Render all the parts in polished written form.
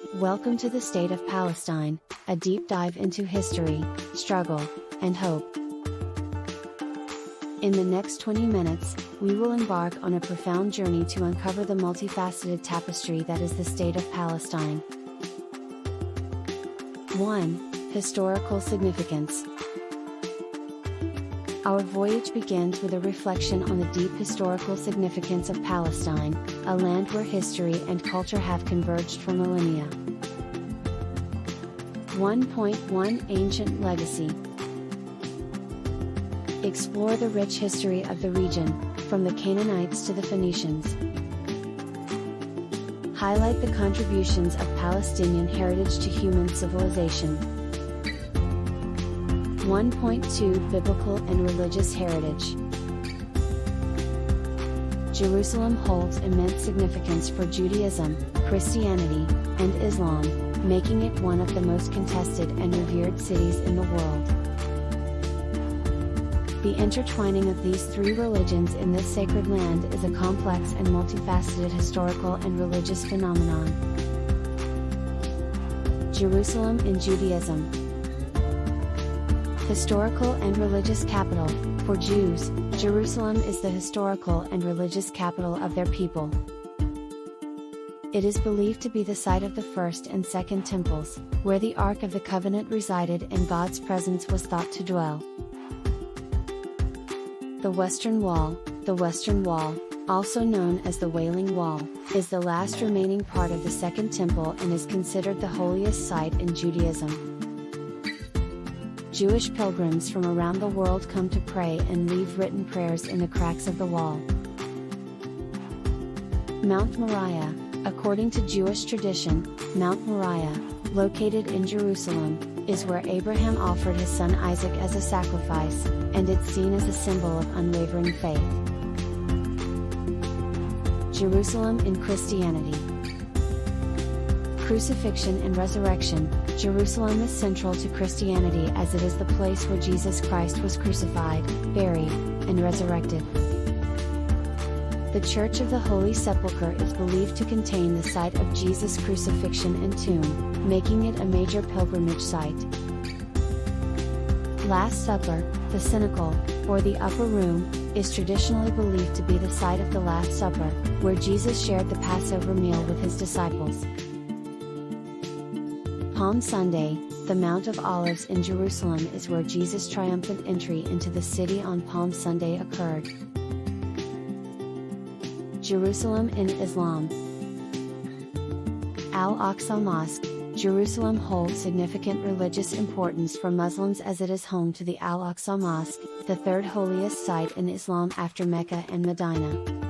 Welcome to the State of Palestine, a deep dive into history, struggle, and hope. In the next 20 minutes, we will embark on a profound journey to uncover the multifaceted tapestry that is the State of Palestine. 1. Historical significance. Our voyage begins with a reflection on the deep historical significance of Palestine, a land where history and culture have converged for millennia. 1.1 Ancient Legacy. Explore the rich history of the region, from the Canaanites to the Phoenicians. Highlight the contributions of Palestinian heritage to human civilization. 1.2 Biblical and religious heritage. Jerusalem holds immense significance for Judaism, Christianity, and Islam, making it one of the most contested and revered cities in the world. The intertwining of these three religions in this sacred land is a complex and multifaceted historical and religious phenomenon. Jerusalem in Judaism. Historical and religious capital. For Jews, Jerusalem is the historical and religious capital of their people. It is believed to be the site of the first and second temples, where the Ark of the Covenant resided and God's presence was thought to dwell. The Western Wall. The Western Wall, also known as the Wailing Wall, is the last remaining part of the Second Temple and is considered the holiest site in Judaism. Jewish pilgrims from around the world come to pray and leave written prayers in the cracks of the wall. Mount Moriah. According to Jewish tradition, Mount Moriah, located in Jerusalem, is where Abraham offered his son Isaac as a sacrifice, and it's seen as a symbol of unwavering faith. Jerusalem in Christianity. Crucifixion and resurrection. Jerusalem is central to Christianity as it is the place where Jesus Christ was crucified, buried, and resurrected. The Church of the Holy Sepulchre is believed to contain the site of Jesus' crucifixion and tomb, making it a major pilgrimage site. Last Supper. The cenacle, or the upper room, is traditionally believed to be the site of the Last Supper, where Jesus shared the Passover meal with his disciples. Palm Sunday. The Mount of Olives in Jerusalem is where Jesus' triumphant entry into the city on Palm Sunday occurred. Jerusalem in Islam. Al-Aqsa Mosque. Jerusalem holds significant religious importance for Muslims as it is home to the Al-Aqsa Mosque, the third holiest site in Islam after Mecca and Medina.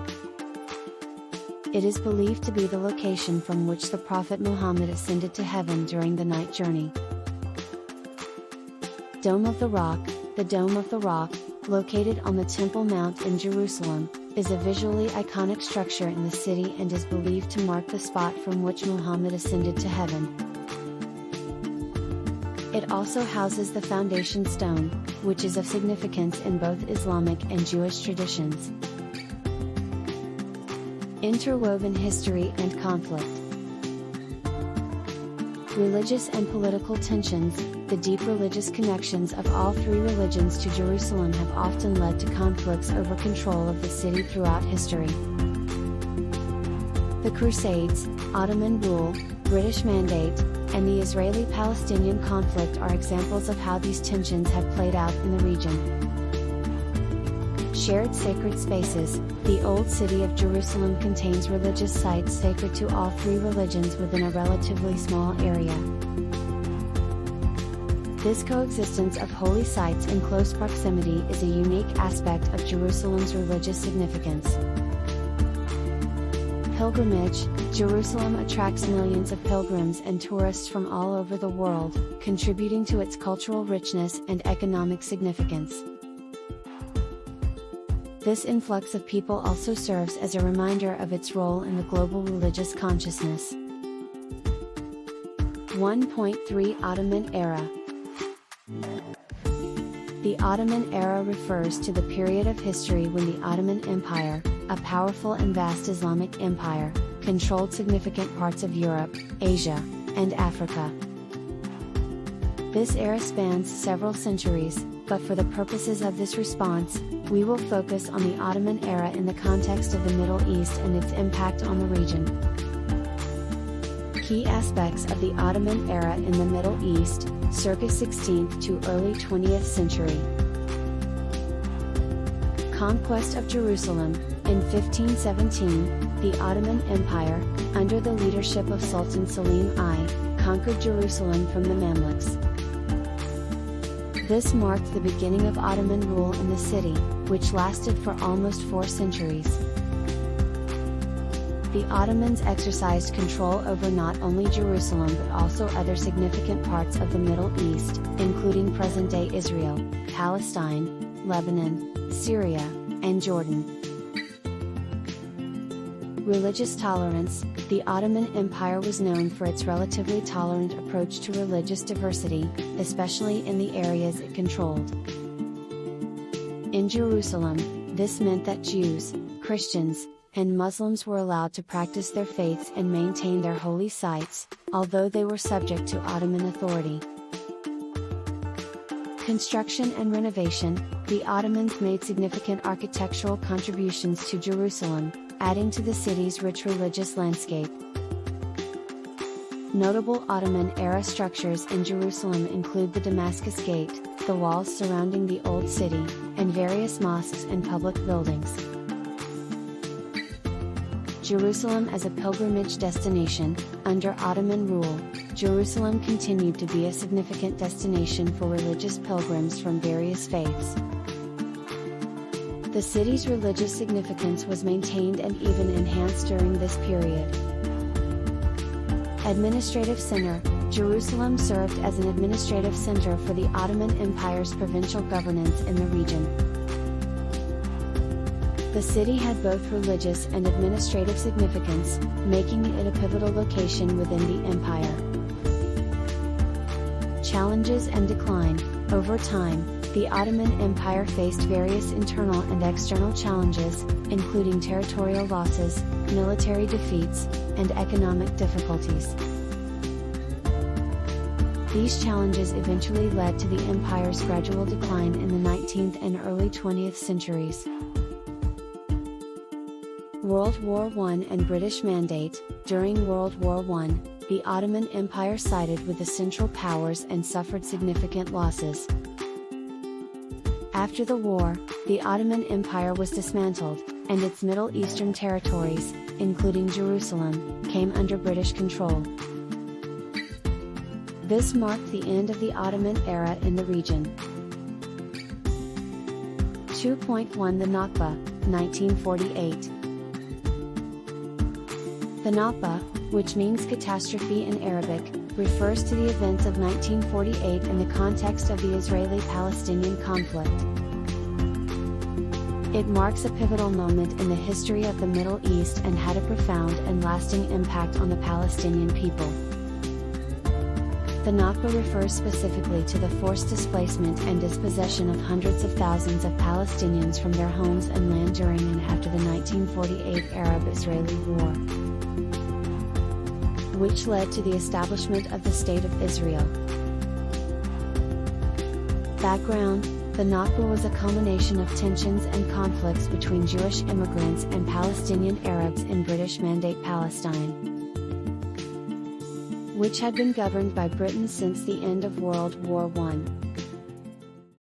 It is believed to be the location from which the Prophet Muhammad ascended to heaven during the night journey. Dome of the Rock. The Dome of the Rock, located on the Temple Mount in Jerusalem, is a visually iconic structure in the city and is believed to mark the spot from which Muhammad ascended to heaven. It also houses the foundation stone, which is of significance in both Islamic and Jewish traditions. Interwoven history and conflict. Religious and political tensions. The deep religious connections of all three religions to Jerusalem have often led to conflicts over control of the city throughout history. The Crusades, Ottoman rule, British Mandate, and the Israeli-Palestinian conflict are examples of how these tensions have played out in the region. Shared sacred spaces. The Old City of Jerusalem contains religious sites sacred to all three religions within a relatively small area. This coexistence of holy sites in close proximity is a unique aspect of Jerusalem's religious significance. Pilgrimage. Jerusalem attracts millions of pilgrims and tourists from all over the world, contributing to its cultural richness and economic significance. This influx of people also serves as a reminder of its role in the global religious consciousness. 1.3 Ottoman Era. The Ottoman era refers to the period of history when the Ottoman Empire, a powerful and vast Islamic empire, controlled significant parts of Europe, Asia, and Africa. This era spans several centuries, but for the purposes of this response, we will focus on the Ottoman era in the context of the Middle East and its impact on the region. Key aspects of the Ottoman era in the Middle East, circa 16th to early 20th century. Conquest of Jerusalem. In 1517, the Ottoman Empire, under the leadership of Sultan Selim I, conquered Jerusalem from the Mamluks. This marked the beginning of Ottoman rule in the city, which lasted for almost 4 centuries. The Ottomans exercised control over not only Jerusalem but also other significant parts of the Middle East, including present-day Israel, Palestine, Lebanon, Syria, and Jordan. Religious tolerance. The Ottoman Empire was known for its relatively tolerant approach to religious diversity, especially in the areas it controlled. In Jerusalem, this meant that Jews, Christians, and Muslims were allowed to practice their faiths and maintain their holy sites, although they were subject to Ottoman authority. Construction and renovation. The Ottomans made significant architectural contributions to Jerusalem, adding to the city's rich religious landscape. Notable Ottoman-era structures in Jerusalem include the Damascus Gate, the walls surrounding the Old City, and various mosques and public buildings. Jerusalem as a pilgrimage destination. Under Ottoman rule, Jerusalem continued to be a significant destination for religious pilgrims from various faiths. The city's religious significance was maintained and even enhanced during this period. Administrative center. Jerusalem served as an administrative center for the Ottoman Empire's provincial governance in the region. The city had both religious and administrative significance, making it a pivotal location within the empire. Challenges and decline. Over time, the Ottoman Empire faced various internal and external challenges, including territorial losses, military defeats, and economic difficulties. These challenges eventually led to the empire's gradual decline in the 19th and early 20th centuries. World War I and British Mandate. During World War I, the Ottoman Empire sided with the Central Powers and suffered significant losses. After the war, the Ottoman Empire was dismantled, and its Middle Eastern territories, including Jerusalem, came under British control. This marked the end of the Ottoman era in the region. 2.1 The Nakba, 1948. The Nakba, which means catastrophe in Arabic, refers to the events of 1948 in the context of the Israeli-Palestinian conflict. It marks a pivotal moment in the history of the Middle East and had a profound and lasting impact on the Palestinian people. The Nakba refers specifically to the forced displacement and dispossession of hundreds of thousands of Palestinians from their homes and land during and after the 1948 Arab-Israeli War, which led to the establishment of the State of Israel. Background: the Nakba was a culmination of tensions and conflicts between Jewish immigrants and Palestinian Arabs in British Mandate Palestine, which had been governed by Britain since the end of World War I.